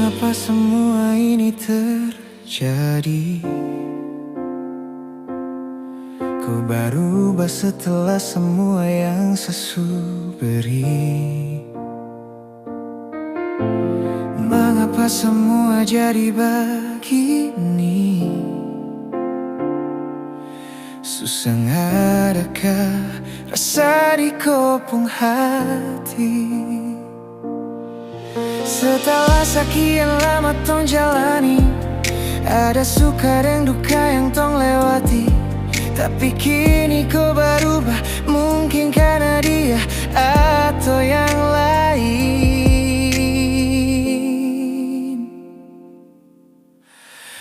Mengapa semua ini terjadi? Ku berubah setelah semua yang Sesu beri. Mengapa semua jadi begini? Susah adakah rasa di kopong hati? Setelah sekian lama tong jalani, ada suka dan duka yang tong lewati. Tapi kini kau berubah, mungkin karena dia atau yang lain.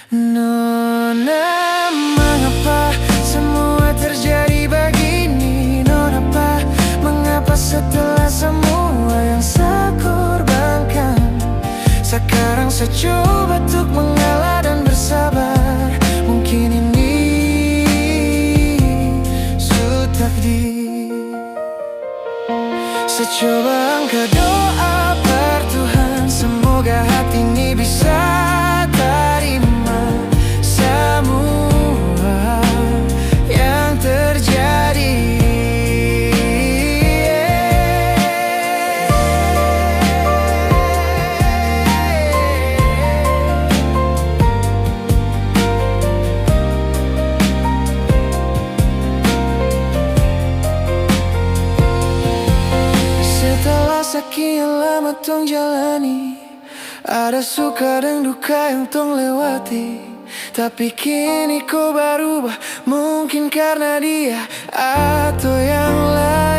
Nona, mengapa semua terjadi begini? Nona, mengapa setelah semua yang saya korbankan, sekarang saya coba untuk mengalah dan bersabar. Mungkin ini sudah takdir. Saya coba angkat doa per Tuhan, semoga hati ini bisa terima semua yang terjadi. Sekian lama tong jalani, ada suka dan duka yang tong lewati. Tapi kini kau berubah, mungkin karena dia atau yang lain.